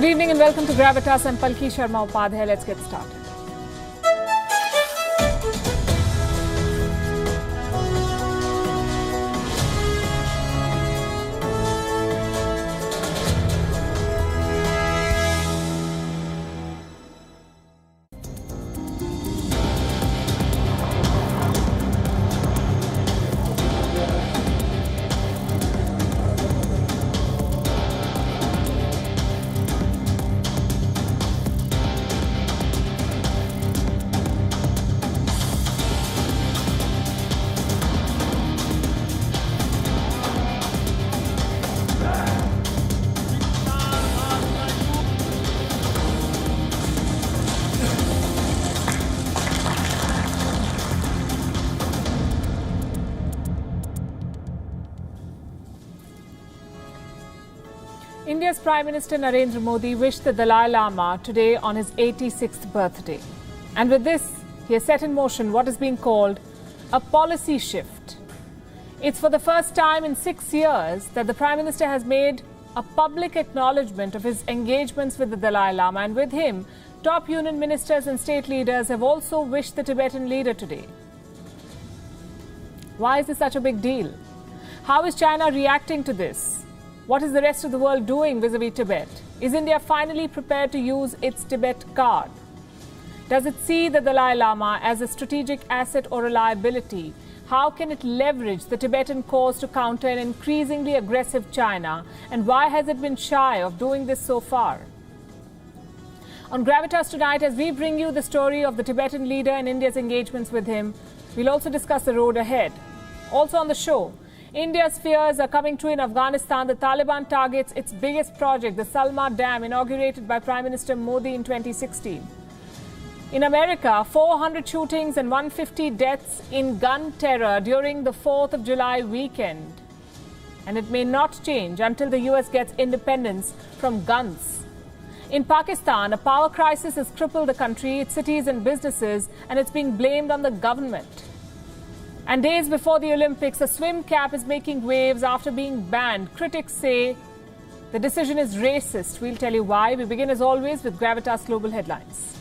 Good evening and welcome to Gravitas. I'm Palki Sharma Upadhyay. Let's get started. India's Prime Minister Narendra Modi wished the Dalai Lama today on his 86th birthday. And with this, he has set in motion what is being called a policy shift. It's for the first time in 6 years that the Prime Minister has made a public acknowledgement of his engagements with the Dalai Lama, and with him, top union ministers and state leaders have also wished the Tibetan leader today. Why is this such a big deal? How is China reacting to this? What is the rest of the world doing vis-a-vis Tibet? Is India finally prepared to use its Tibet card? Does it see the Dalai Lama as a strategic asset or a liability? How can it leverage the Tibetan cause to counter an increasingly aggressive China? And why has it been shy of doing this so far? On Gravitas tonight, as we bring you the story of the Tibetan leader and India's engagements with him, we'll also discuss the road ahead. Also on the show, India's fears are coming true in Afghanistan. The Taliban targets its biggest project, the Salma Dam, inaugurated by Prime Minister Modi in 2016. In America, 400 shootings and 150 deaths in gun terror during the 4th of July weekend. And it may not change until the US gets independence from guns. In Pakistan, a power crisis has crippled the country, its cities and businesses, and it's being blamed on the government. And days before the Olympics, a swim cap is making waves after being banned. Critics say the decision is racist. We'll tell you why. We begin as always with Gravitas Global Headlines.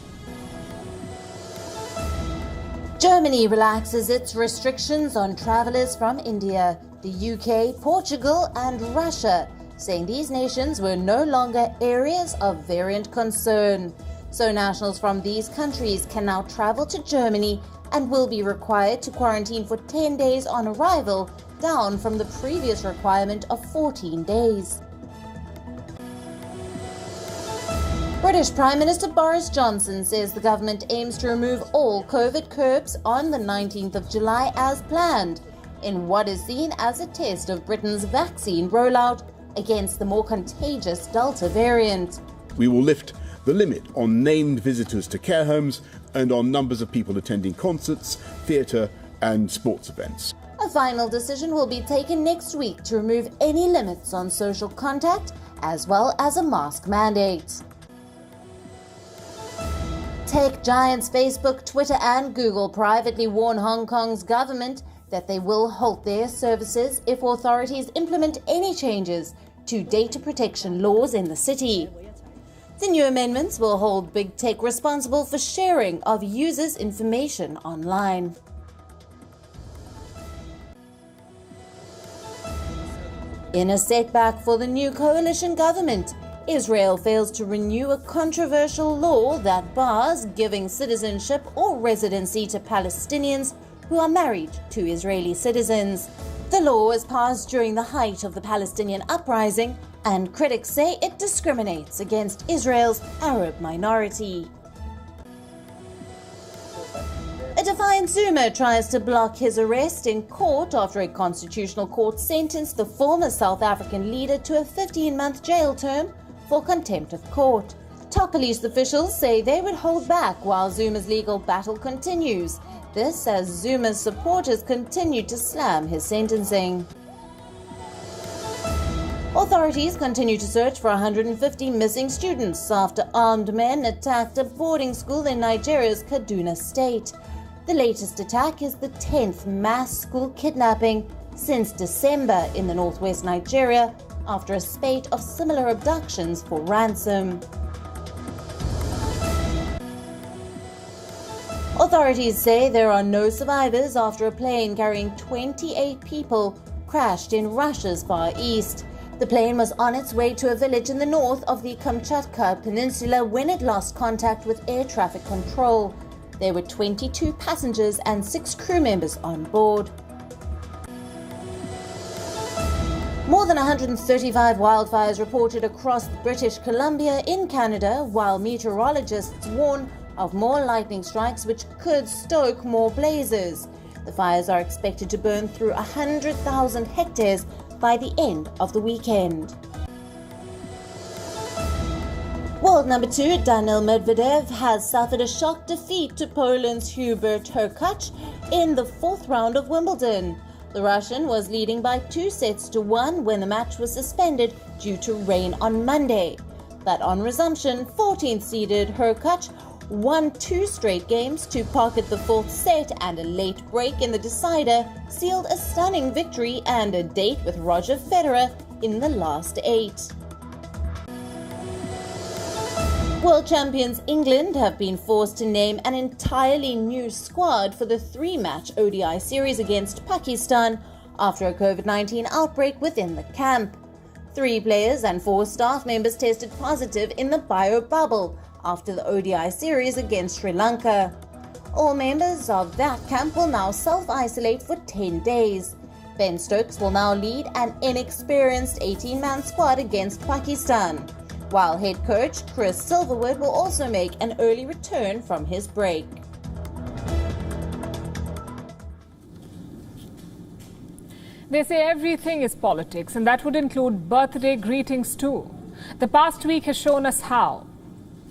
Germany relaxes its restrictions on travellers from India. The UK, Portugal and Russia saying these nations were no longer areas of variant concern. So nationals from these countries can now travel to Germany and will be required to quarantine for 10 days on arrival, down from the previous requirement of 14 days. British Prime Minister Boris Johnson says the government aims to remove all COVID curbs on the 19th of July as planned, in what is seen as a test of Britain's vaccine rollout against the more contagious Delta variant. We will lift the limit on named visitors to care homes and on numbers of people attending concerts, theatre and sports events. A final decision will be taken next week to remove any limits on social contact as well as a mask mandate. Tech giants Facebook, Twitter and Google privately warn Hong Kong's government that they will halt their services if authorities implement any changes to data protection laws in the city. The new amendments will hold big tech responsible for sharing of users' information online. In a setback for the new coalition government, Israel fails to renew a controversial law that bars giving citizenship or residency to Palestinians who are married to Israeli citizens. The law was passed during the height of the Palestinian uprising, and critics say it discriminates against Israel's Arab minority. A defiant Zuma tries to block his arrest in court after a constitutional court sentenced the former South African leader to a 15-month jail term for contempt of court. Top police officials say they would hold back while Zuma's legal battle continues. This as Zuma's supporters continue to slam his sentencing. Authorities continue to search for 150 missing students after armed men attacked a boarding school in Nigeria's Kaduna state. The latest attack is the 10th mass school kidnapping since December in the northwest Nigeria, after a spate of similar abductions for ransom. Authorities say there are no survivors after a plane carrying 28 people crashed in Russia's Far East. The plane was on its way to a village in the north of the Kamchatka Peninsula when it lost contact with air traffic control. There were 22 passengers and 6 crew members on board. More than 135 wildfires reported across British Columbia in Canada, while meteorologists warn of more lightning strikes which could stoke more blazes. The fires are expected to burn through 100,000 hectares by the end of the weekend. World number 2 Daniil Medvedev has suffered a shock defeat to Poland's Hubert Hurkacz in the 4th round of Wimbledon. The Russian was leading by 2-1 when the match was suspended due to rain on Monday. But on resumption, 14th-seeded Hurkacz won 2 straight games to pocket the 4th set, and a late break in the decider sealed a stunning victory and a date with Roger Federer in the last 8. World champions England have been forced to name an entirely new squad for the 3-match ODI series against Pakistan after a COVID-19 outbreak within the camp. 3 players and 4 staff members tested positive in the bio bubble after the ODI series against Sri Lanka. All members of that camp will now self-isolate for 10 days. Ben Stokes will now lead an inexperienced 18-man squad against Pakistan, while head coach Chris Silverwood will also make an early return from his break. They say everything is politics, and that would include birthday greetings too. The past week has shown us how.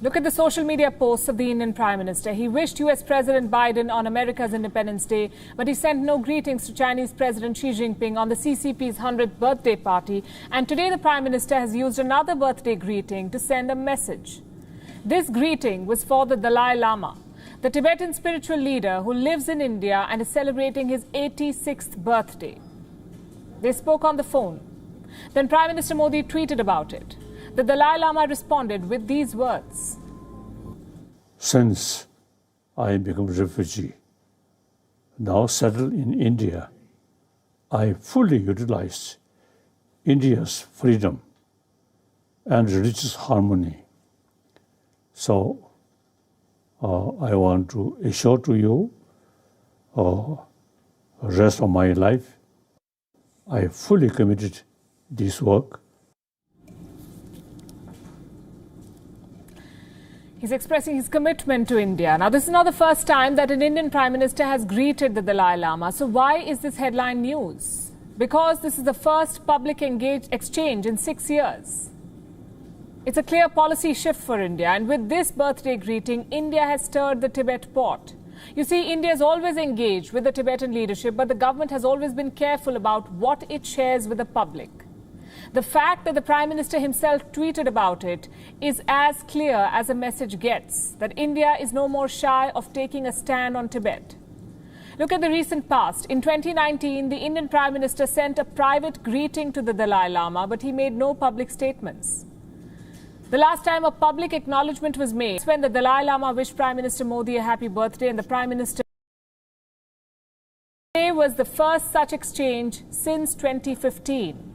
Look at the social media posts of the Indian Prime Minister. He wished US President Biden on America's Independence Day, but he sent no greetings to Chinese President Xi Jinping on the CCP's 100th birthday party. And today the Prime Minister has used another birthday greeting to send a message. This greeting was for the Dalai Lama, the Tibetan spiritual leader who lives in India and is celebrating his 86th birthday. They spoke on the phone. Then Prime Minister Modi tweeted about it. The Dalai Lama responded with these words. Since I became a refugee, now settled in India, I fully utilize India's freedom and religious harmony. So I want to assure to you, the rest of my life, I fully committed this work. He's expressing his commitment to India. Now, this is not the first time that an Indian Prime Minister has greeted the Dalai Lama. So why is this headline news? Because this is the first public exchange in 6 years. It's a clear policy shift for India. And with this birthday greeting, India has stirred the Tibet pot. You see, India has always engaged with the Tibetan leadership, but the government has always been careful about what it shares with the public. The fact that the Prime Minister himself tweeted about it is as clear as a message gets, that India is no more shy of taking a stand on Tibet. Look at the recent past. In 2019, the Indian Prime Minister sent a private greeting to the Dalai Lama, but he made no public statements. The last time a public acknowledgement was made was when the Dalai Lama wished Prime Minister Modi a happy birthday, and the Prime Minister was the first such exchange since 2015.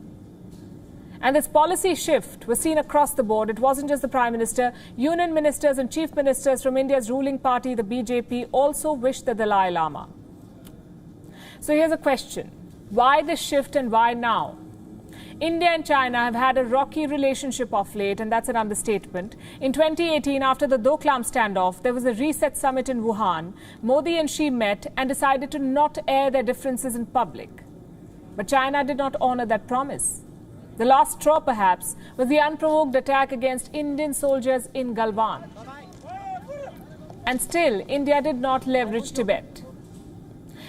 And this policy shift was seen across the board. It wasn't just the Prime Minister. Union ministers and chief ministers from India's ruling party, the BJP, also wished the Dalai Lama. So here's a question. Why this shift and why now? India and China have had a rocky relationship of late, and that's an understatement. In 2018, after the Doklam standoff, there was a reset summit in Wuhan. Modi and Xi met and decided to not air their differences in public. But China did not honor that promise. The last straw, perhaps, was the unprovoked attack against Indian soldiers in Galwan. And still, India did not leverage Tibet.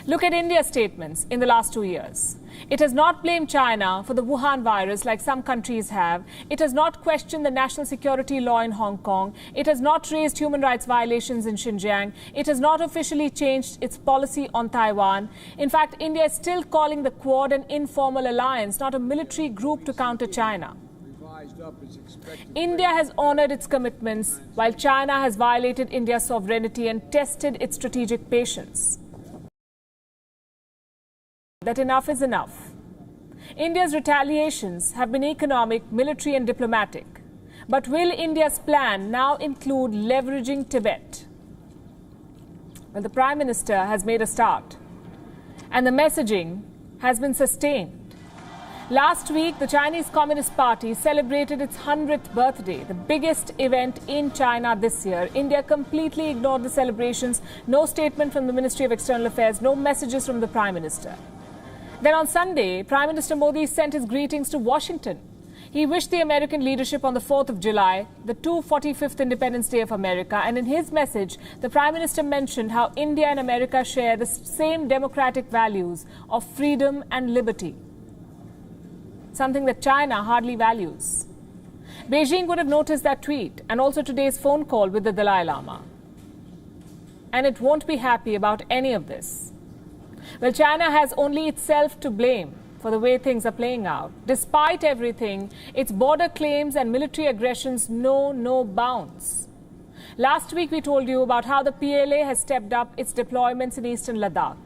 Look at India's statements in the last 2 years. It has not blamed China for the Wuhan virus like some countries have. It has not questioned the national security law in Hong Kong. It has not raised human rights violations in Xinjiang. It has not officially changed its policy on Taiwan. In fact, India is still calling the Quad an informal alliance, not a military group to counter China. India has honored its commitments while China has violated India's sovereignty and tested its strategic patience. That enough is enough. India's retaliations have been economic, military and diplomatic. But will India's plan now include leveraging Tibet? Well, the Prime Minister has made a start, and the messaging has been sustained. Last week, the Chinese Communist Party celebrated its 100th birthday, the biggest event in China this year. India completely ignored the celebrations. No statement from the Ministry of External Affairs, no messages from the Prime Minister. Then on Sunday, Prime Minister Modi sent his greetings to Washington. He wished the American leadership on the 4th of July, the 245th Independence Day of America, and in his message, the Prime Minister mentioned how India and America share the same democratic values of freedom and liberty, something that China hardly values. Beijing would have noticed that tweet and also today's phone call with the Dalai Lama. And it won't be happy about any of this. Well, China has only itself to blame for the way things are playing out. Despite everything, its border claims and military aggressions know no bounds. Last week, we told you about how the PLA has stepped up its deployments in eastern Ladakh.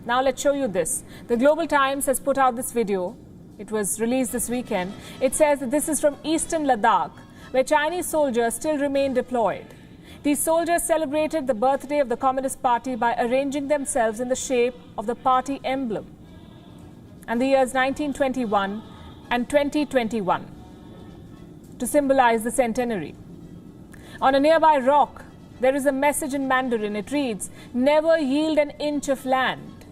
Now let's show you this. The Global Times has put out this video. It was released this weekend. It says that this is from eastern Ladakh, where Chinese soldiers still remain deployed. These soldiers celebrated the birthday of the Communist Party by arranging themselves in the shape of the party emblem and the years 1921 and 2021 to symbolize the centenary. On a nearby rock, there is a message in Mandarin. It reads, "Never yield an inch of land."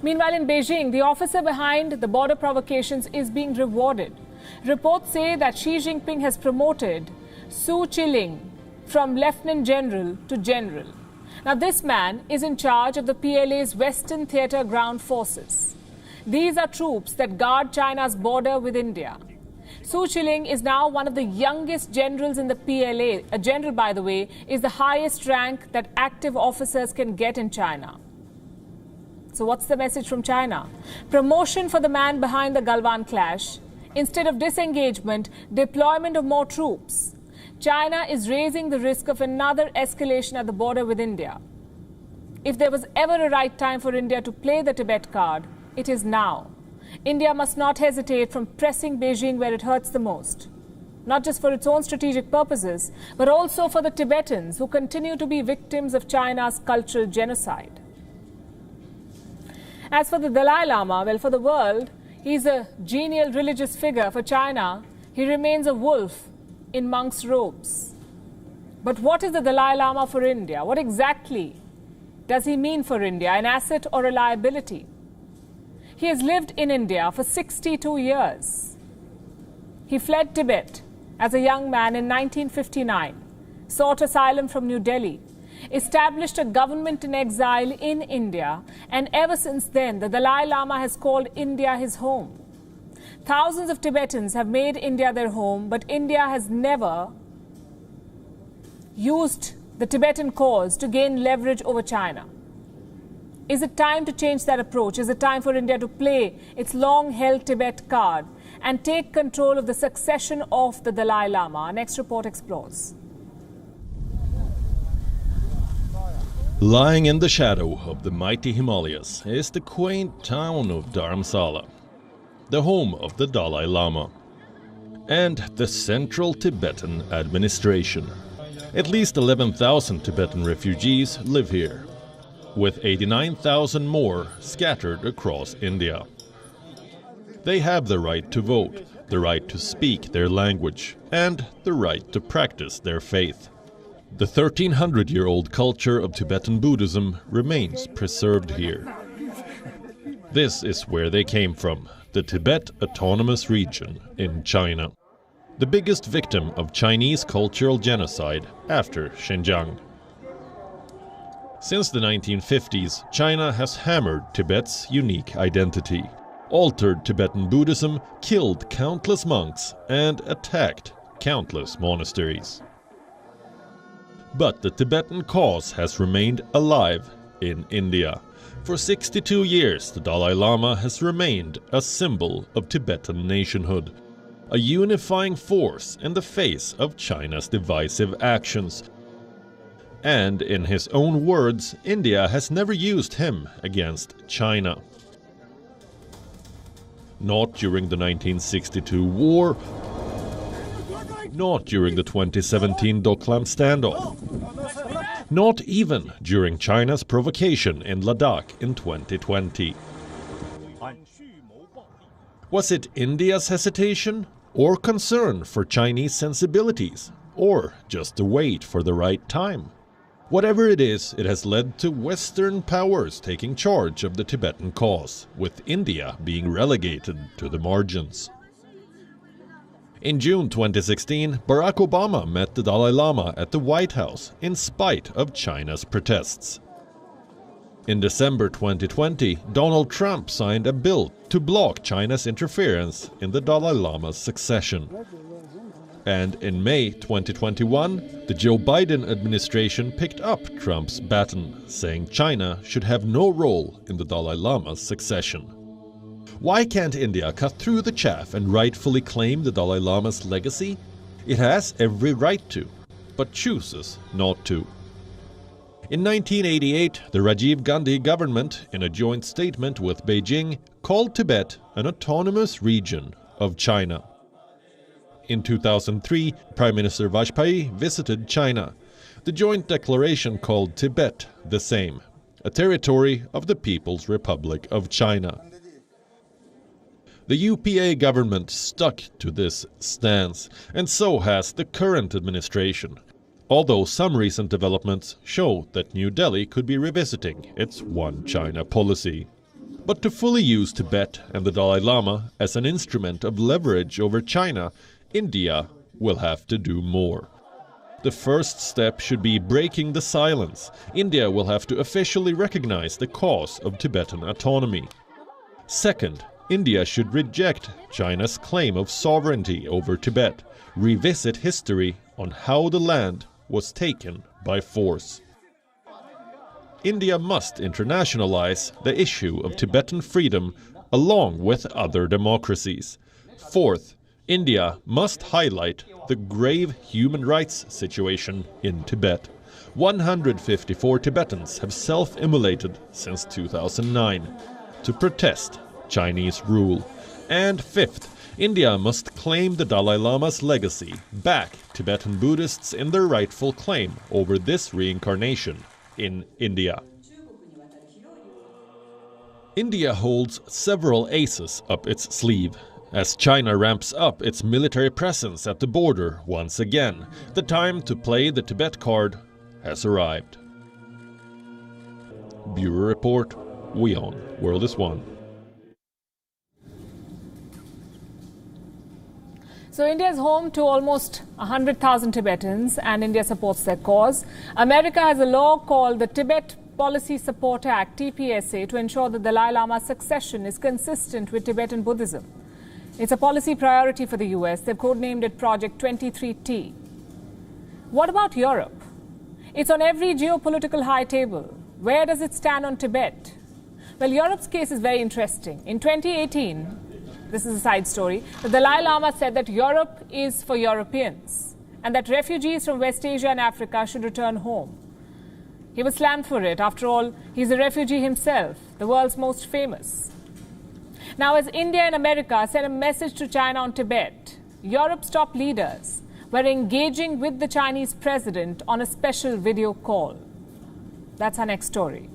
Meanwhile, in Beijing, the officer behind the border provocations is being rewarded. Reports say that Xi Jinping has promoted Su Chiling from Lieutenant General to General. Now, this man is in charge of the PLA's Western Theatre Ground Forces. These are troops that guard China's border with India. Su Chiling is now one of the youngest generals in the PLA. A general, by the way, is the highest rank that active officers can get in China. So what's the message from China? Promotion for the man behind the Galwan clash. Instead of disengagement, deployment of more troops. China is raising the risk of another escalation at the border with India. If there was ever a right time for India to play the Tibet card, it is now. India must not hesitate from pressing Beijing where it hurts the most, not just for its own strategic purposes, but also for the Tibetans who continue to be victims of China's cultural genocide. As for the Dalai Lama, well, for the world, he's a genial religious figure. For China, he remains a wolf in monk's robes. But what is the Dalai Lama for India? What exactly does he mean for India, an asset or a liability? He has lived in India for 62 years. He fled Tibet as a young man in 1959, sought asylum from New Delhi, established a government in exile in India, and ever since then, the Dalai Lama has called India his home. Thousands of Tibetans have made India their home, but India has never used the Tibetan cause to gain leverage over China. Is it time to change that approach? Is it time for India to play its long-held Tibet card and take control of the succession of the Dalai Lama? Our next report explores. Lying in the shadow of the mighty Himalayas is the quaint town of Dharamsala, the home of the Dalai Lama, and the Central Tibetan Administration. At least 11,000 Tibetan refugees live here, with 89,000 more scattered across India. They have the right to vote, the right to speak their language, and the right to practice their faith. The 1,300-year-old culture of Tibetan Buddhism remains preserved here. This is where they came from, the Tibet Autonomous Region in China, the biggest victim of Chinese cultural genocide after Xinjiang. Since the 1950s, China has hammered Tibet's unique identity, altered Tibetan Buddhism, killed countless monks, and attacked countless monasteries. But the Tibetan cause has remained alive in India. For 62 years, the Dalai Lama has remained a symbol of Tibetan nationhood, a unifying force in the face of China's divisive actions. And in his own words, India has never used him against China. Not during the 1962 war, not during the 2017 Doklam standoff, not even during China's provocation in Ladakh in 2020. Was it India's hesitation, or concern for Chinese sensibilities, or just a wait for the right time? Whatever it is, it has led to Western powers taking charge of the Tibetan cause, with India being relegated to the margins. In June 2016, Barack Obama met the Dalai Lama at the White House in spite of China's protests. In December 2020, Donald Trump signed a bill to block China's interference in the Dalai Lama's succession. And in May 2021, the Joe Biden administration picked up Trump's baton, saying China should have no role in the Dalai Lama's succession. Why can't India cut through the chaff and rightfully claim the Dalai Lama's legacy? It has every right to, but chooses not to. In 1988, the Rajiv Gandhi government, in a joint statement with Beijing, called Tibet an autonomous region of China. In 2003, Prime Minister Vajpayee visited China. The joint declaration called Tibet the same, a territory of the People's Republic of China. The UPA government stuck to this stance, and so has the current administration, although some recent developments show that New Delhi could be revisiting its One China policy. But to fully use Tibet and the Dalai Lama as an instrument of leverage over China, India will have to do more. The first step should be breaking the silence. India will have to officially recognize the cause of Tibetan autonomy. Second, India should reject China's claim of sovereignty over Tibet, revisit history on how the land was taken by force. India must internationalize the issue of Tibetan freedom along with other democracies. Fourth, India must highlight the grave human rights situation in Tibet. 154 Tibetans have self-immolated since 2009 to protest Chinese rule. And fifth, India must claim the Dalai Lama's legacy, back Tibetan Buddhists in their rightful claim over this reincarnation in India. India holds several aces up its sleeve. As China ramps up its military presence at the border once again, the time to play the Tibet card has arrived. Bureau Report, WION, World is One. So India is home to almost 100,000 Tibetans, and India supports their cause. America has a law called the Tibet Policy Support Act, TPSA, to ensure that the Dalai Lama's succession is consistent with Tibetan Buddhism. It's a policy priority for the US. They've codenamed it Project 23T. What about Europe? It's on every geopolitical high table. Where does it stand on Tibet? Well, Europe's case is very interesting. In 2018, this is a side story, the Dalai Lama said that Europe is for Europeans and that refugees from West Asia and Africa should return home. He was slammed for it. After all, he's a refugee himself, the world's most famous. Now, as India and America sent a message to China on Tibet, Europe's top leaders were engaging with the Chinese president on a special video call. That's our next story.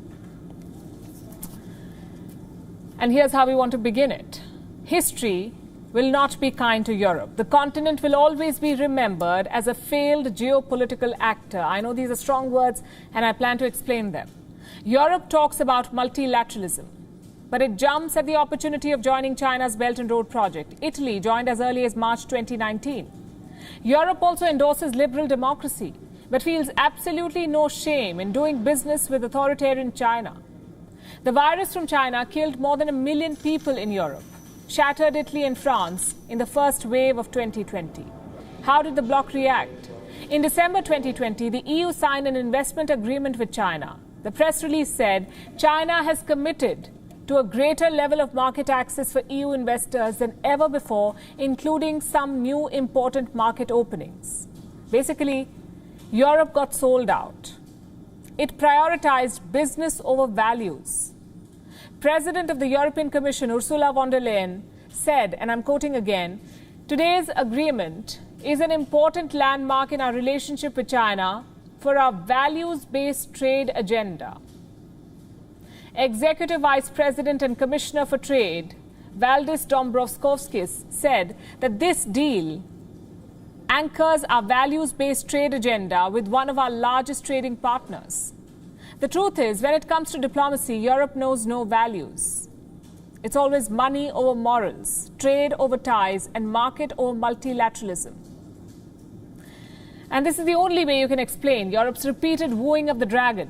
And here's how we want to begin it. History will not be kind to Europe. The continent will always be remembered as a failed geopolitical actor. I know these are strong words, and I plan to explain them. Europe talks about multilateralism, but it jumps at the opportunity of joining China's Belt and Road project. Italy joined as early as March 2019. Europe also endorses liberal democracy, but feels absolutely no shame in doing business with authoritarian China. The virus from China killed more than 1 million people in Europe, shattered Italy and France in the first wave of 2020. How did the bloc react? In December 2020, the EU signed an investment agreement with China. The press release said China has committed to a greater level of market access for EU investors than ever before, including some new important market openings. Basically, Europe got sold out. It prioritized business over values. President of the European Commission, Ursula von der Leyen, said, and I'm quoting again, "Today's agreement is an important landmark in our relationship with China for our values-based trade agenda." Executive Vice President and Commissioner for Trade, Valdis Dombrovskis, said that this deal anchors our values-based trade agenda with one of our largest trading partners. The truth is, when it comes to diplomacy, Europe knows no values. It's always money over morals, trade over ties, and market over multilateralism. And this is the only way you can explain Europe's repeated wooing of the dragon.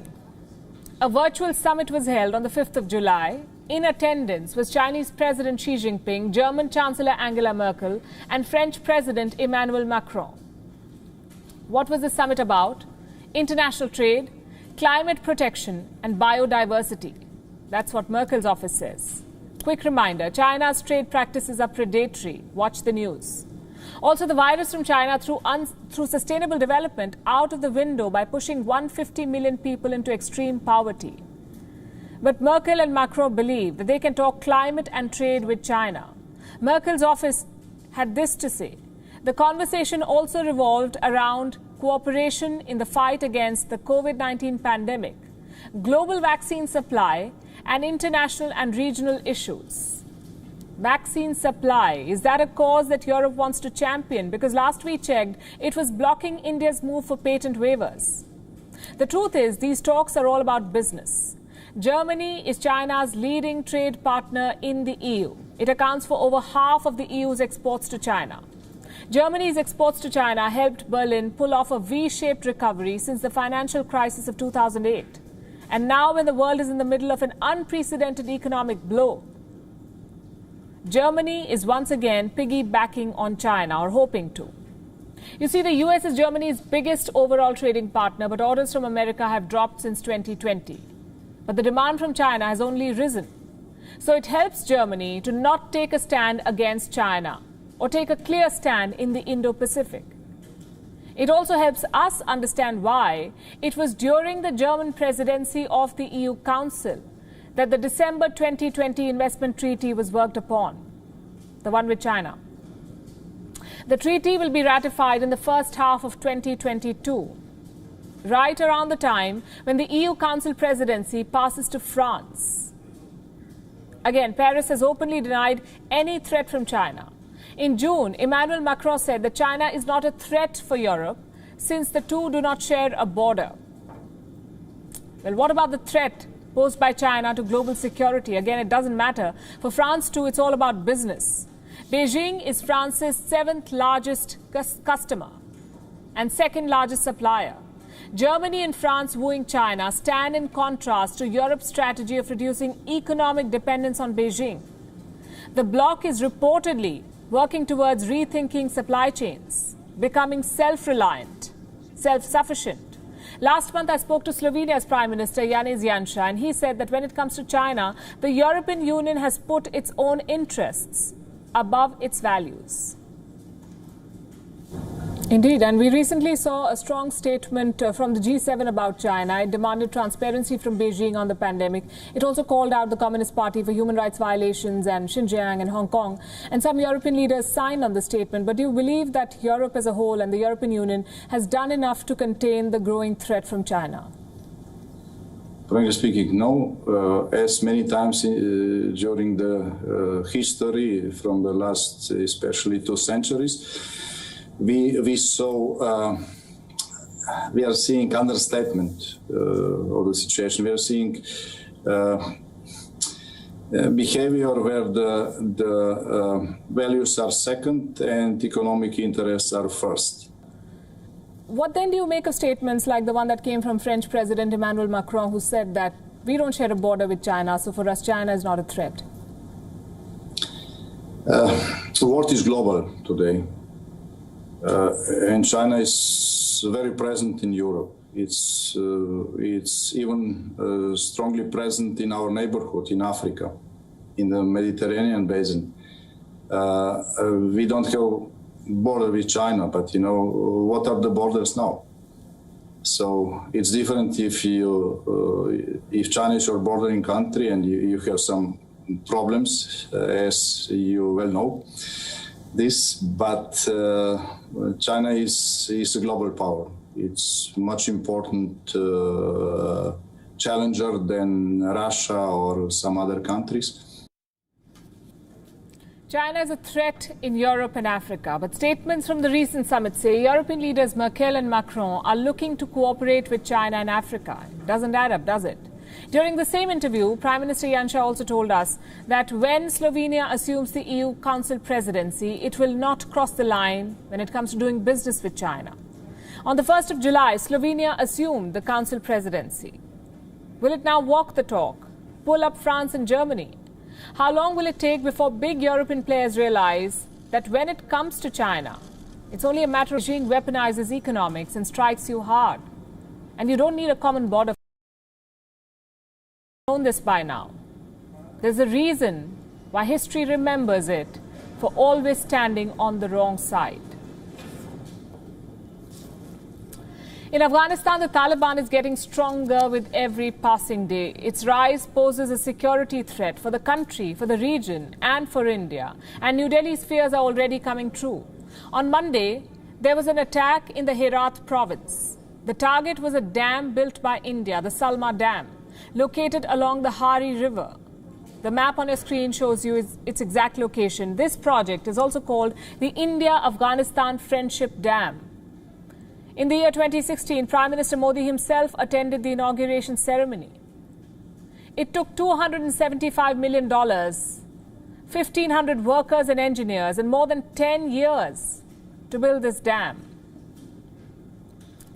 A virtual summit was held on the 5th of July. In attendance was Chinese President Xi Jinping, German Chancellor Angela Merkel, and French President Emmanuel Macron. What was the summit about? International trade, climate protection, and biodiversity. That's what Merkel's office says. Quick reminder, China's trade practices are predatory. Watch the news. Also, the virus from China threw sustainable development out of the window by pushing 150 million people into extreme poverty. But Merkel and Macron believe that they can talk climate and trade with China. Merkel's office had this to say. The conversation also revolved around cooperation in the fight against the COVID-19 pandemic, global vaccine supply, and international and regional issues. Vaccine supply, is that a cause that Europe wants to champion? Because last we checked, it was blocking India's move for patent waivers. The truth is, these talks are all about business. Germany is China's leading trade partner in the EU. It accounts for over half of the EU's exports to China. Germany's exports to China helped Berlin pull off a V-shaped recovery since the financial crisis of 2008. And now, when the world is in the middle of an unprecedented economic blow, Germany is once again piggybacking on China, or hoping to. You see, the US is Germany's biggest overall trading partner, but orders from America have dropped since 2020. But the demand from China has only risen. So it helps Germany to not take a stand against China or take a clear stand in the Indo-Pacific. It also helps us understand why it was during the German presidency of the EU Council that the December 2020 investment treaty was worked upon, the one with China. The treaty will be ratified in the first half of 2022, right around the time when the EU Council presidency passes to France. Again, Paris has openly denied any threat from China. In June, Emmanuel Macron said that China is not a threat for Europe since the two do not share a border. Well, what about the threat posed by China to global security? Again, it doesn't matter. For France, too, it's all about business. Beijing is France's 7th largest customer and 2nd largest supplier. Germany and France wooing China stand in contrast to Europe's strategy of reducing economic dependence on Beijing. The bloc is reportedly working towards rethinking supply chains, becoming self-reliant, self-sufficient. Last month, I spoke to Slovenia's Prime Minister Janez Janša, and he said that when it comes to China, the European Union has put its own interests above its values. Indeed, and we recently saw a strong statement from the G7 about China. It demanded transparency from Beijing on the pandemic. It also called out the Communist Party for human rights violations and Xinjiang and Hong Kong. And some European leaders signed on the statement. But do you believe that Europe as a whole and the European Union has done enough to contain the growing threat from China? Frankly speaking, no. As many times during the history from the last, especially 2 centuries, we are seeing understatement of the situation. We are seeing behavior where the values are second and economic interests are first. What then do you make of statements like the one that came from French President Emmanuel Macron, who said that we don't share a border with China, so for us China is not a threat? The world is global today, and China is very present in Europe. It's even strongly present in our neighborhood in Africa, in the Mediterranean basin. We don't have border with China, but what are the borders now? So it's different if China is your bordering country and you have some problems, as you well know this, but China is a global power. It's much important challenger than Russia or some other countries. China is a threat in Europe and Africa, but statements from the recent summit say European leaders Merkel and Macron are looking to cooperate with China and Africa. It doesn't add up, does it? During the same interview, Prime Minister Janša also told us that when Slovenia assumes the EU Council presidency, it will not cross the line when it comes to doing business with China. On the 1st of July, Slovenia assumed the Council presidency. Will it now walk the talk, pull up France and Germany? How long will it take before big European players realize that when it comes to China, it's only a matter of Beijing weaponizes economics and strikes you hard? And you don't need a common border. You've known this by now. There's a reason why history remembers it for always standing on the wrong side. In Afghanistan, the Taliban is getting stronger with every passing day. Its rise poses a security threat for the country, for the region, and for India. And New Delhi's fears are already coming true. On Monday, there was an attack in the Herat province. The target was a dam built by India, the Salma Dam, located along the Hari River. The map on your screen shows you its exact location. This project is also called the India-Afghanistan Friendship Dam. In the year 2016, Prime Minister Modi himself attended the inauguration ceremony. It took $275 million, 1,500 workers and engineers, and more than 10 years to build this dam.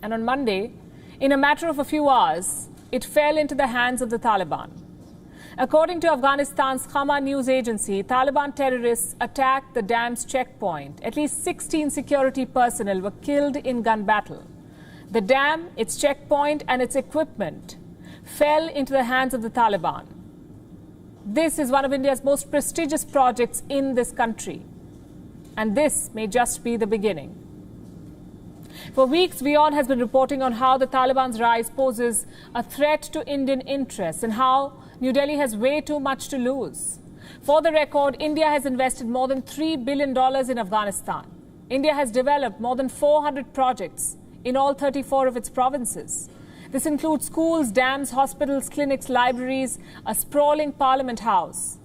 And on Monday, in a matter of a few hours, it fell into the hands of the Taliban. According to Afghanistan's Khama news agency, Taliban terrorists attacked the dam's checkpoint. At least 16 security personnel were killed in gun battle. The dam, its checkpoint, and its equipment fell into the hands of the Taliban. This is one of India's most prestigious projects in this country. And this may just be the beginning. For weeks, WION has been reporting on how the Taliban's rise poses a threat to Indian interests and how New Delhi has way too much to lose. For the record, India has invested more than $3 billion in Afghanistan. India has developed more than 400 projects in all 34 of its provinces. This includes schools, dams, hospitals, clinics, libraries, a sprawling parliament house.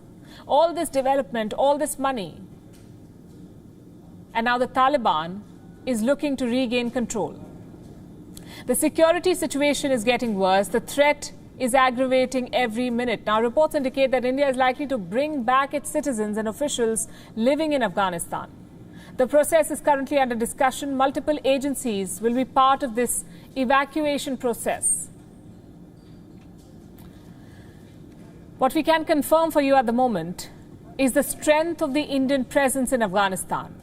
All this development, all this money. And now the Taliban is looking to regain control. The security situation is getting worse. The threat is aggravating every minute. Now, reports indicate that India is likely to bring back its citizens and officials living in Afghanistan. The process is currently under discussion. Multiple agencies will be part of this evacuation process. What we can confirm for you at the moment is the strength of the Indian presence in Afghanistan.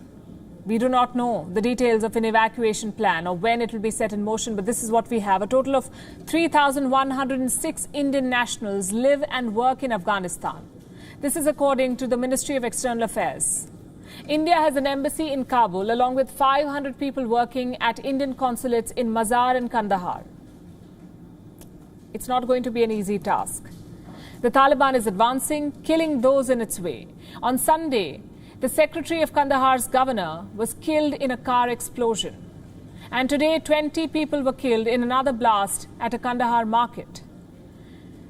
We do not know the details of an evacuation plan or when it will be set in motion, but this is what we have. A total of 3,106 Indian nationals live and work in Afghanistan. This is according to the Ministry of External Affairs. India has an embassy in Kabul along with 500 people working at Indian consulates in Mazar and Kandahar. It's not going to be an easy task. The Taliban is advancing, killing those in its way. On Sunday, the secretary of Kandahar's governor was killed in a car explosion. And today, 20 people were killed in another blast at a Kandahar market.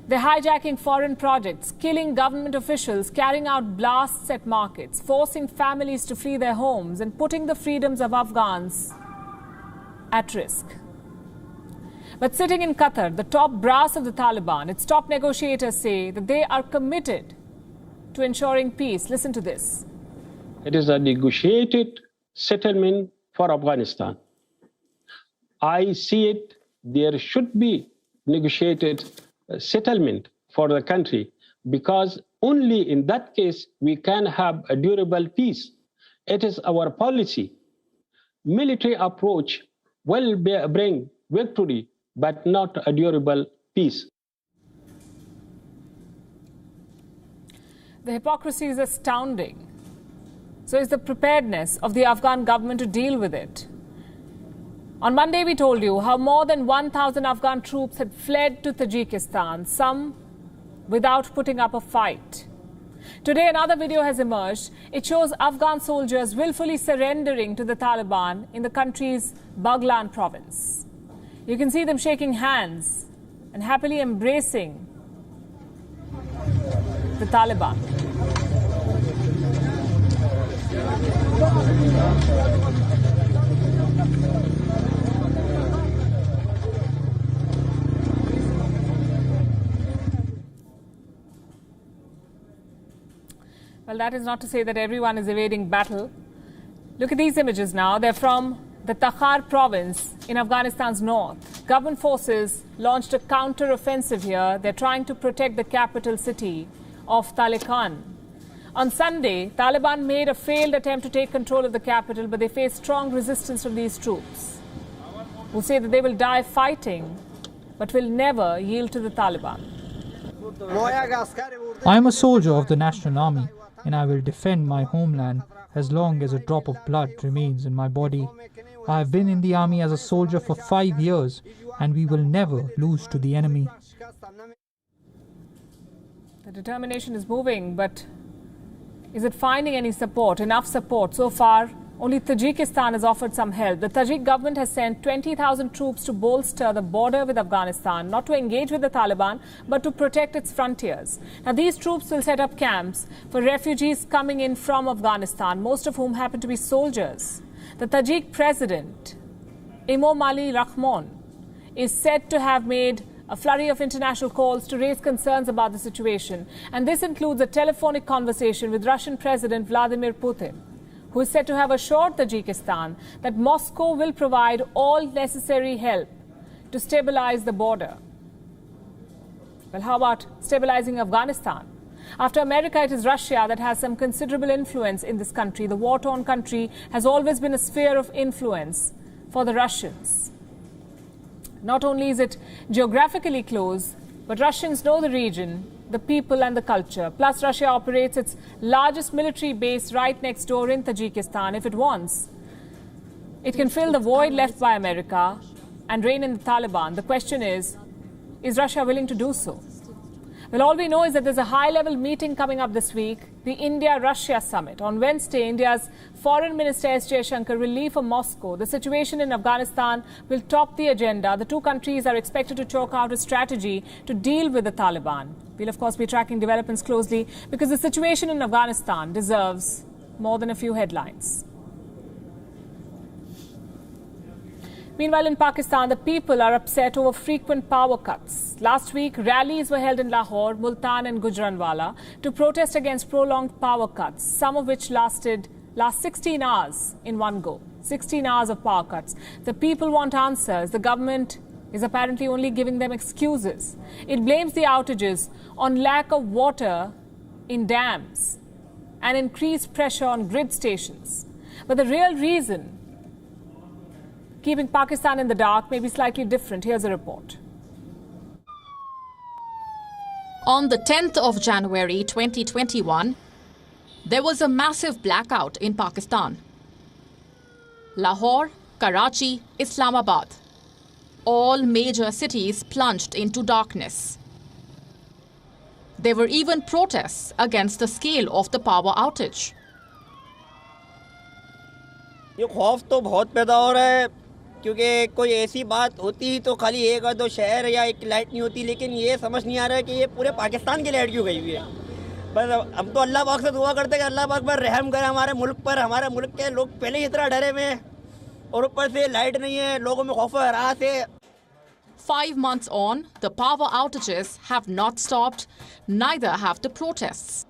They're hijacking foreign projects, killing government officials, carrying out blasts at markets, forcing families to flee their homes, and putting the freedoms of Afghans at risk. But sitting in Qatar, the top brass of the Taliban, its top negotiators say that they are committed to ensuring peace. Listen to this. It is a negotiated settlement for Afghanistan. I see it, there should be negotiated settlement for the country, because only in that case we can have a durable peace. It is our policy. Military approach will bring victory, but not a durable peace. The hypocrisy is astounding. So is the preparedness of the Afghan government to deal with it. On Monday, we told you how more than 1,000 Afghan troops had fled to Tajikistan, some without putting up a fight. Today, another video has emerged. It shows Afghan soldiers willfully surrendering to the Taliban in the country's Baghlan province. You can see them shaking hands and happily embracing the Taliban. Well, that is not to say that everyone is evading battle. Look at these images now. They're from the Takhar province in Afghanistan's north. Government forces launched a counter-offensive here. They're trying to protect the capital city of Talekan. On Sunday, Taliban made a failed attempt to take control of the capital, but they faced strong resistance from these troops, who say that they will die fighting, but will never yield to the Taliban. I am a soldier of the National Army, and I will defend my homeland as long as a drop of blood remains in my body. I have been in the army as a soldier for 5 years, and we will never lose to the enemy. The determination is moving, but is it finding any support, enough support? So far, only Tajikistan has offered some help. The Tajik government has sent 20,000 troops to bolster the border with Afghanistan, not to engage with the Taliban, but to protect its frontiers. Now, these troops will set up camps for refugees coming in from Afghanistan, most of whom happen to be soldiers. The Tajik president, Emomali Rahmon, is said to have made a flurry of international calls to raise concerns about the situation. And this includes a telephonic conversation with Russian President Vladimir Putin, who is said to have assured Tajikistan that Moscow will provide all necessary help to stabilize the border. Well, how about stabilizing Afghanistan? After America, it is Russia that has some considerable influence in this country. The war-torn country has always been a sphere of influence for the Russians. Not only is it geographically close, but Russians know the region, the people and the culture. Plus, Russia operates its largest military base right next door in Tajikistan. If it wants, it can fill the void left by America and rein in the Taliban. The question is Russia willing to do so? Well, all we know is that there's a high-level meeting coming up this week, the India-Russia summit. On Wednesday, India's Foreign Minister S. Jaishankar will leave for Moscow. The situation in Afghanistan will top the agenda. The two countries are expected to chalk out a strategy to deal with the Taliban. We'll, of course, be tracking developments closely because the situation in Afghanistan deserves more than a few headlines. Meanwhile, in Pakistan, the people are upset over frequent power cuts. Last week, rallies were held in Lahore, Multan and Gujranwala to protest against prolonged power cuts, some of which last 16 hours in one go. 16 hours of power cuts. The people want answers. The government is apparently only giving them excuses. It blames the outages on lack of water in dams and increased pressure on grid stations. But the real reason keeping Pakistan in the dark may be slightly different. Here's a report. On the 10th of January 2021, there was a massive blackout in Pakistan. Lahore, Karachi, Islamabad. All major cities plunged into darkness. There were even protests against the scale of the power outage. ये खौफ तो बहुत पैदा हो रहा है क्योंकि कोई ऐसी बात होती तो खाली एक या दो शहर या एक लाइट नहीं होती, लेकिन ये समझ नहीं आ रहा है कि ये पूरे पाकिस्तान की लाइट क्यों गई हुई है। बस हम तो अल्लाह पाक से दुआ करते हैं कि अल्लाह पाक पर रहम करे हमारे मुल्क पर। हमारे मुल्क के लोग पहले ही इतना डरे हुए हैं और ऊपर से लाइट नहीं है, लोगों में खौफ हरास है। 5 months on, the power outages have not stopped, neither have the protests.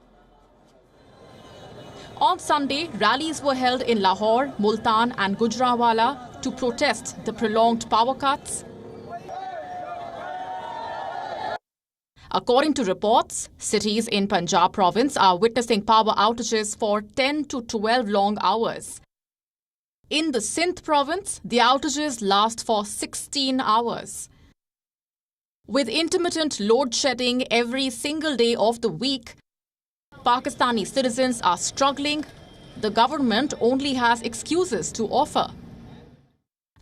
On Sunday, rallies were held in Lahore, Multan and Gujranwala to protest the prolonged power cuts? According to reports, cities in Punjab province are witnessing power outages for 10 to 12 long hours. In the Sindh province, the outages last for 16 hours. With intermittent load shedding every single day of the week, Pakistani citizens are struggling. The government only has excuses to offer.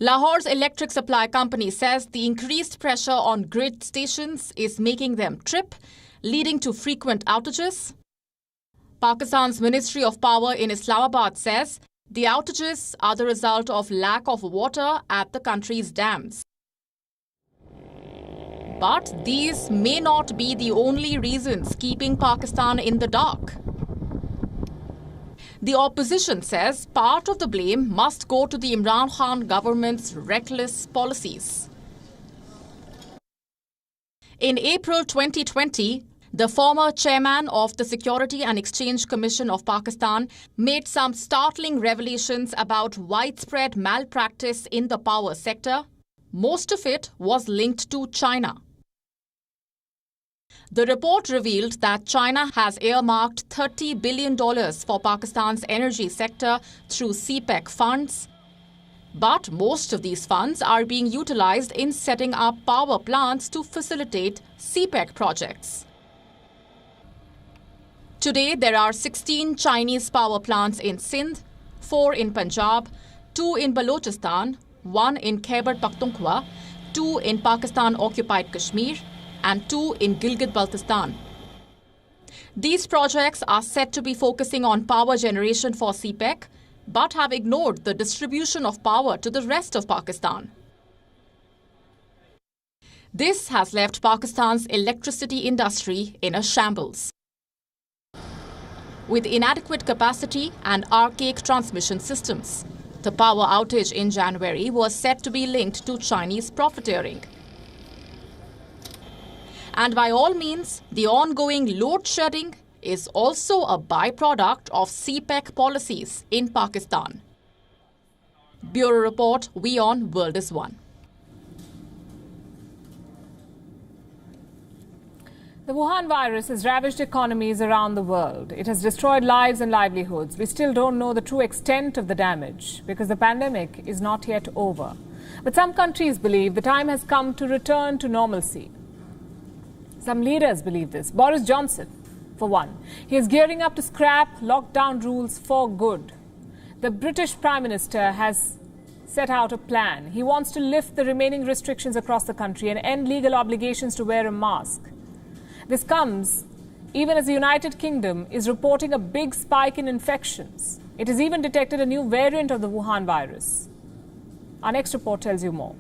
Lahore's electric supply company says the increased pressure on grid stations is making them trip, leading to frequent outages. Pakistan's Ministry of Power in Islamabad says the outages are the result of lack of water at the country's dams. But these may not be the only reasons keeping Pakistan in the dark. The opposition says part of the blame must go to the Imran Khan government's reckless policies. In April 2020, the former chairman of the Security and Exchange Commission of Pakistan made some startling revelations about widespread malpractice in the power sector. Most of it was linked to China. The report revealed that China has earmarked $30 billion for Pakistan's energy sector through CPEC funds. But most of these funds are being utilized in setting up power plants to facilitate CPEC projects. Today, there are 16 Chinese power plants in Sindh, 4 in Punjab, 2 in Balochistan, 1 in Khyber Pakhtunkhwa, 2 in Pakistan-occupied Kashmir, and 2 in Gilgit-Baltistan. These projects are said to be focusing on power generation for CPEC, but have ignored the distribution of power to the rest of Pakistan. This has left Pakistan's electricity industry in a shambles. With inadequate capacity and archaic transmission systems, the power outage in January was said to be linked to Chinese profiteering. And by all means, the ongoing load shedding is also a byproduct of CPEC policies in Pakistan. Bureau Report, WION World is One. The Wuhan virus has ravaged economies around the world. It has destroyed lives and livelihoods. We still don't know the true extent of the damage because the pandemic is not yet over. But some countries believe the time has come to return to normalcy. Some leaders believe this. Boris Johnson, for one. He is gearing up to scrap lockdown rules for good. The British Prime Minister has set out a plan. He wants to lift the remaining restrictions across the country and end legal obligations to wear a mask. This comes even as the United Kingdom is reporting a big spike in infections. It has even detected a new variant of the Wuhan virus. Our next report tells you more.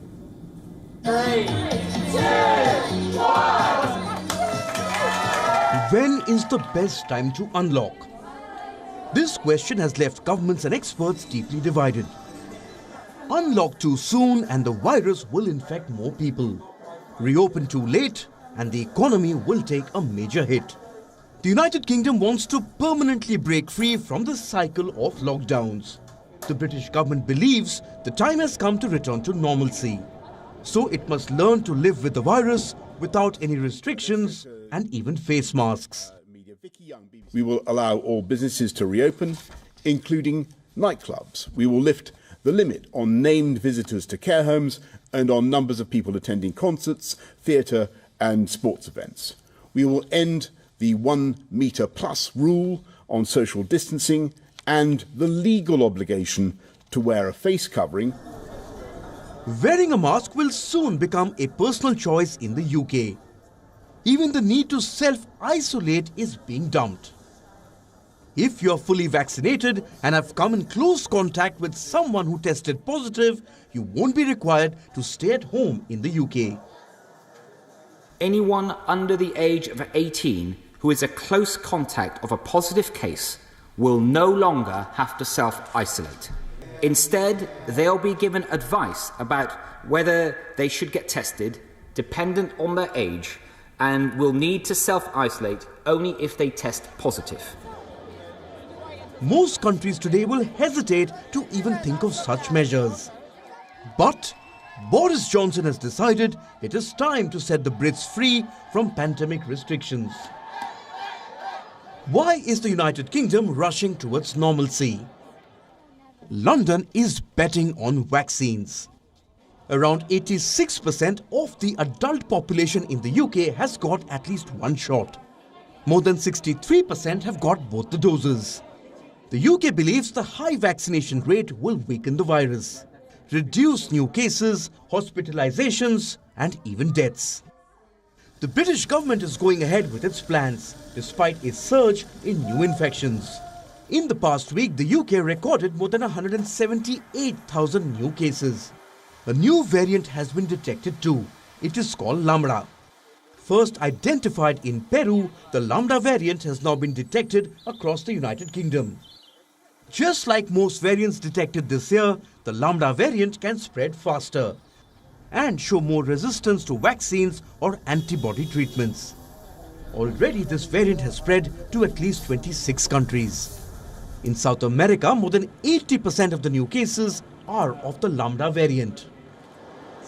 3, 2, 1. When is the best time to unlock? This question has left governments and experts deeply divided. Unlock too soon and the virus will infect more people. Reopen too late and the economy will take a major hit. The United Kingdom wants to permanently break free from the cycle of lockdowns. The British government believes the time has come to return to normalcy. So it must learn to live with the virus without any restrictions and even face masks. We will allow all businesses to reopen, including nightclubs. We will lift the limit on named visitors to care homes and on numbers of people attending concerts, theatre and sports events. We will end the 1 metre plus rule on social distancing and the legal obligation to wear a face covering. Wearing a mask will soon become a personal choice in the UK. Even the need to self-isolate is being dumped. If you're fully vaccinated and have come in close contact with someone who tested positive, you won't be required to stay at home in the UK. Anyone under the age of 18 who is a close contact of a positive case will no longer have to self-isolate. Instead, they'll be given advice about whether they should get tested, dependent on their age, and will need to self-isolate only if they test positive. Most countries today will hesitate to even think of such measures. But Boris Johnson has decided it is time to set the Brits free from pandemic restrictions. Why is the United Kingdom rushing towards normalcy? London is betting on vaccines. Around 86% of the adult population in the UK has got at least one shot. More than 63% have got both the doses. The UK believes the high vaccination rate will weaken the virus, reduce new cases, hospitalizations, and even deaths. The British government is going ahead with its plans, despite a surge in new infections. In the past week, the UK recorded more than 178,000 new cases. A new variant has been detected too. It is called Lambda. First identified in Peru, the Lambda variant has now been detected across the United Kingdom. Just like most variants detected this year, the Lambda variant can spread faster and show more resistance to vaccines or antibody treatments. Already this variant has spread to at least 26 countries. In South America, more than 80% of the new cases are of the Lambda variant.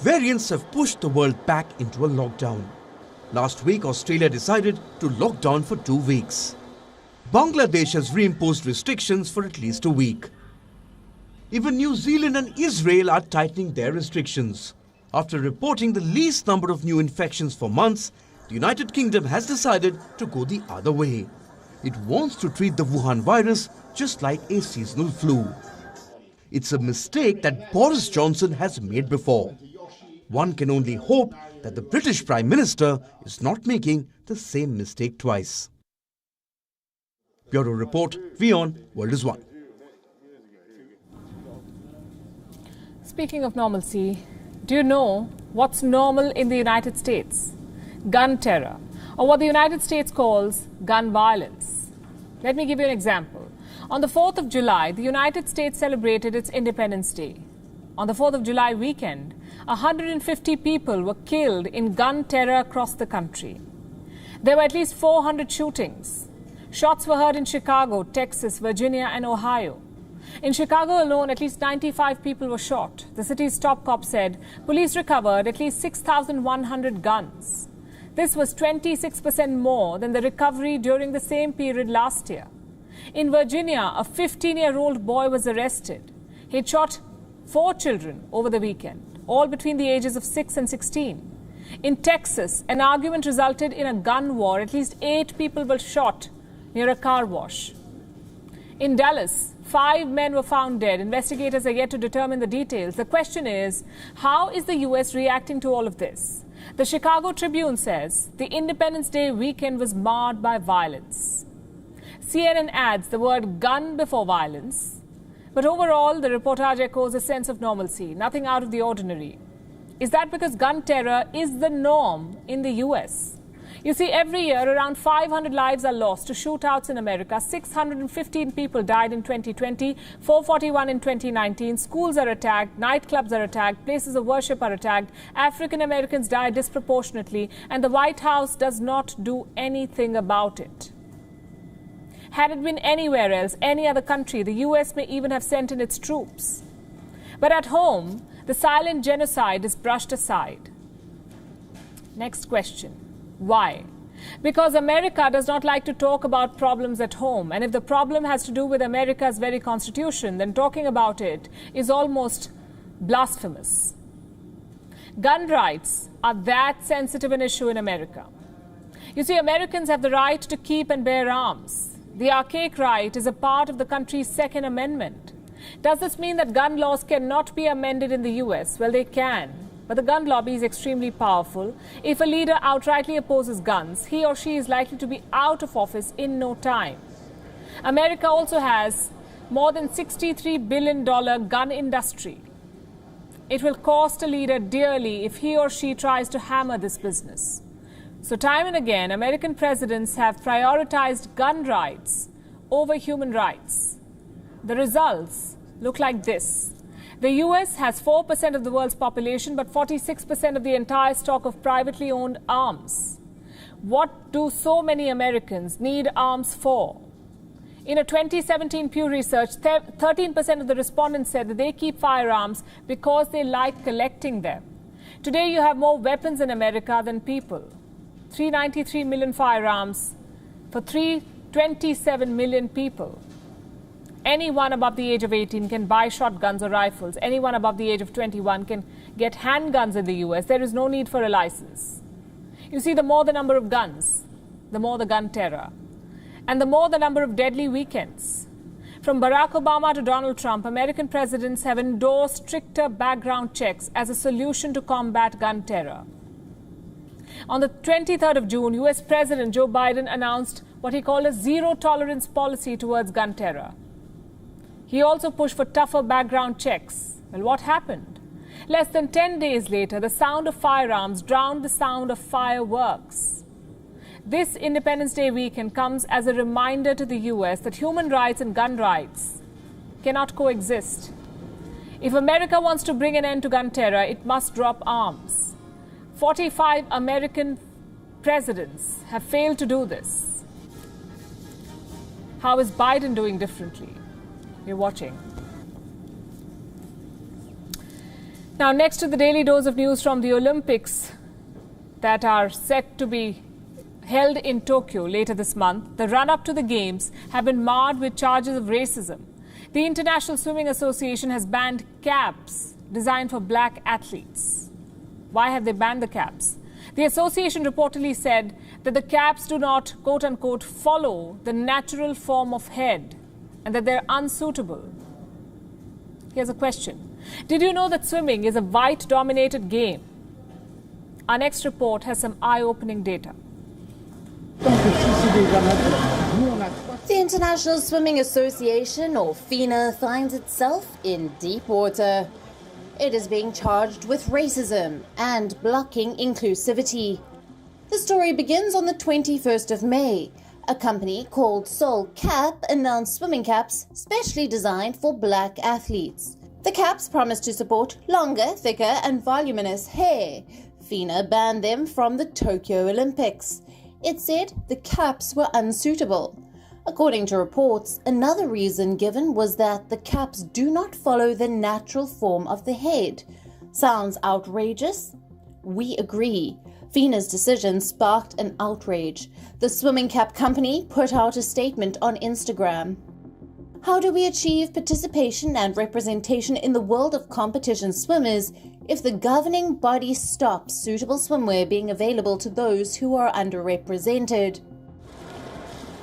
Variants have pushed the world back into a lockdown. Last week, Australia decided to lock down for 2 weeks. Bangladesh has reimposed restrictions for at least a week. Even New Zealand and Israel are tightening their restrictions. After reporting the least number of new infections for months, the United Kingdom has decided to go the other way. It wants to treat the Wuhan virus just like a seasonal flu. It's a mistake that Boris Johnson has made before. One can only hope that the British Prime Minister is not making the same mistake twice. Bureau Report, WION World is One. Speaking of normalcy, do you know what's normal in the United States? Gun terror, or what the United States calls gun violence. Let me give you an example. On the 4th of July, the United States celebrated its Independence Day. On the 4th of July weekend, 150 people were killed in gun terror across the country. There were at least 400 shootings. Shots were heard in Chicago, Texas, Virginia, and Ohio. In Chicago alone, at least 95 people were shot. The city's top cop said police recovered at least 6,100 guns. This was 26% more than the recovery during the same period last year. In Virginia, a 15-year-old boy was arrested. He shot 4 children over the weekend, all between the ages of 6 and 16. In Texas, an argument resulted in a gun war. At least 8 people were shot near a car wash. In Dallas, 5 men were found dead. Investigators are yet to determine the details. The question is, how is the US reacting to all of this? The Chicago Tribune says the Independence Day weekend was marred by violence. CNN adds the word gun before violence. But overall, the reportage echoes a sense of normalcy, nothing out of the ordinary. Is that because gun terror is the norm in the US? You see, every year around 500 lives are lost to shootouts in America. 615 people died in 2020, 441 in 2019. Schools are attacked, nightclubs are attacked, places of worship are attacked. African Americans die disproportionately, and the White House does not do anything about it. Had it been anywhere else, any other country, the US may even have sent in its troops. But at home, the silent genocide is brushed aside. Next question. Why? Because America does not like to talk about problems at home. And if the problem has to do with America's very constitution, then talking about it is almost blasphemous. Gun rights are that sensitive an issue in America. You see, Americans have the right to keep and bear arms. The archaic right is a part of the country's Second Amendment. Does this mean that gun laws cannot be amended in the US? Well, they can. But the gun lobby is extremely powerful. If a leader outrightly opposes guns, he or she is likely to be out of office in no time. America also has more than $63 billion gun industry. It will cost a leader dearly if he or she tries to hammer this business. So time and again, American presidents have prioritized gun rights over human rights. The results look like this. The US has 4% of the world's population, but 46% of the entire stock of privately owned arms. What do so many Americans need arms for? In a 2017 Pew Research, 13% of the respondents said that they keep firearms because they like collecting them. Today, you have more weapons in America than people. 393 million firearms for 327 million people. Anyone above the age of 18 can buy shotguns or rifles. Anyone above the age of 21 can get handguns in the US. There is no need for a license. You see, the more the number of guns, the more the gun terror. And the more the number of deadly weekends. From Barack Obama to Donald Trump, American presidents have endorsed stricter background checks as a solution to combat gun terror. On the 23rd of June, US President Joe Biden announced what he called a zero-tolerance policy towards gun terror. He also pushed for tougher background checks. Well, what happened? Less than 10 days later, the sound of firearms drowned the sound of fireworks. This Independence Day weekend comes as a reminder to the US that human rights and gun rights cannot coexist. If America wants to bring an end to gun terror, it must drop arms. 45 American presidents have failed to do this. How is Biden doing differently? You're watching. Now, next to the daily dose of news from the Olympics that are set to be held in Tokyo later this month, the run-up to the Games have been marred with charges of racism. The International Swimming Association has banned caps designed for black athletes. Why have they banned the caps? The association reportedly said that the caps do not, quote-unquote, follow the natural form of head and that they're unsuitable. Here's a question. Did you know that swimming is a white-dominated game? Our next report has some eye-opening data. The International Swimming Association, or FINA, finds itself in deep water. It is being charged with racism and blocking inclusivity. The story begins on the 21st of May. A company called Sol Cap announced swimming caps specially designed for black athletes. The caps promise to support longer, thicker and voluminous hair. FINA banned them from the Tokyo Olympics. It said the caps were unsuitable. According to reports, another reason given was that the caps do not follow the natural form of the head. Sounds outrageous? We agree. FINA's decision sparked an outrage. The swimming cap company put out a statement on Instagram. How do we achieve participation and representation in the world of competition swimmers if the governing body stops suitable swimwear being available to those who are underrepresented?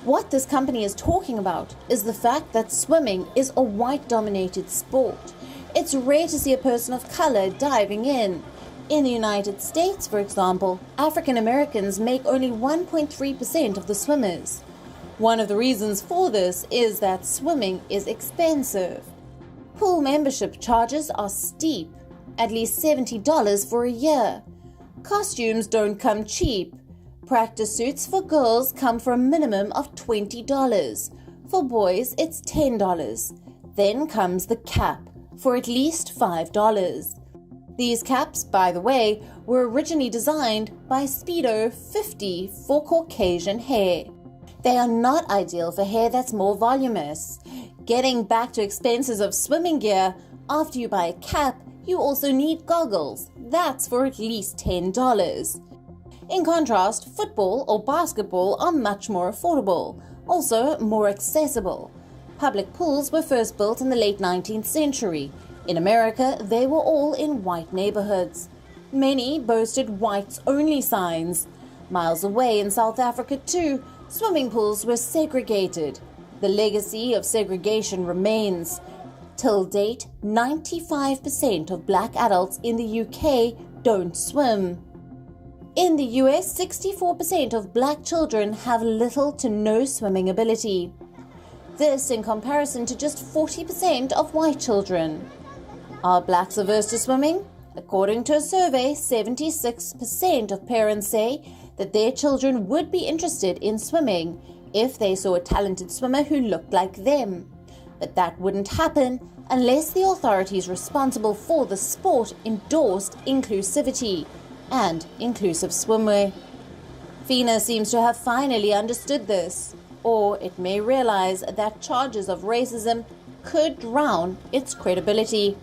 What this company is talking about is the fact that swimming is a white-dominated sport. It's rare to see a person of color diving in. In the United States, for example, African Americans make only 1.3% of the swimmers. One of the reasons for this is that swimming is expensive. Pool membership charges are steep, at least $70 for a year. Costumes don't come cheap. Practice suits for girls come for a minimum of $20. For boys, it's $10. Then comes the cap, for at least $5. These caps, by the way, were originally designed by Speedo 50 for Caucasian hair. They are not ideal for hair that's more voluminous. Getting back to expenses of swimming gear, after you buy a cap, you also need goggles. That's for at least $10. In contrast, football or basketball are much more affordable, also more accessible. Public pools were first built in the late 19th century. In America, they were all in white neighborhoods. Many boasted whites-only signs. Miles away in South Africa, too, swimming pools were segregated. The legacy of segregation remains. Till date, 95% of black adults in the UK don't swim. In the US, 64% of black children have little to no swimming ability. This in comparison to just 40% of white children. Are blacks averse to swimming? According to a survey, 76% of parents say that their children would be interested in swimming if they saw a talented swimmer who looked like them. But that wouldn't happen unless the authorities responsible for the sport endorsed inclusivity and inclusive swimwear. FINA seems to have finally understood this. or it may realize that charges of racism could drown its credibility.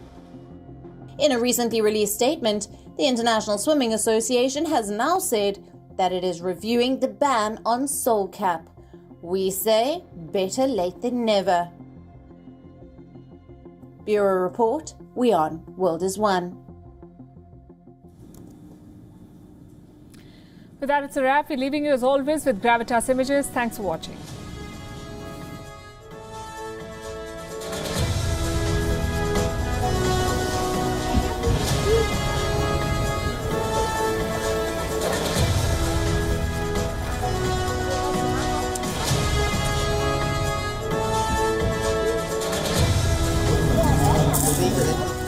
In a recently released statement, the International Swimming Association has now said that it is reviewing the ban on soul cap. We say better late than never. Bureau Report, WION, World is One. With that, it's a wrap. We're leaving you as always with Gravitas Images. Thanks for watching. Gracias.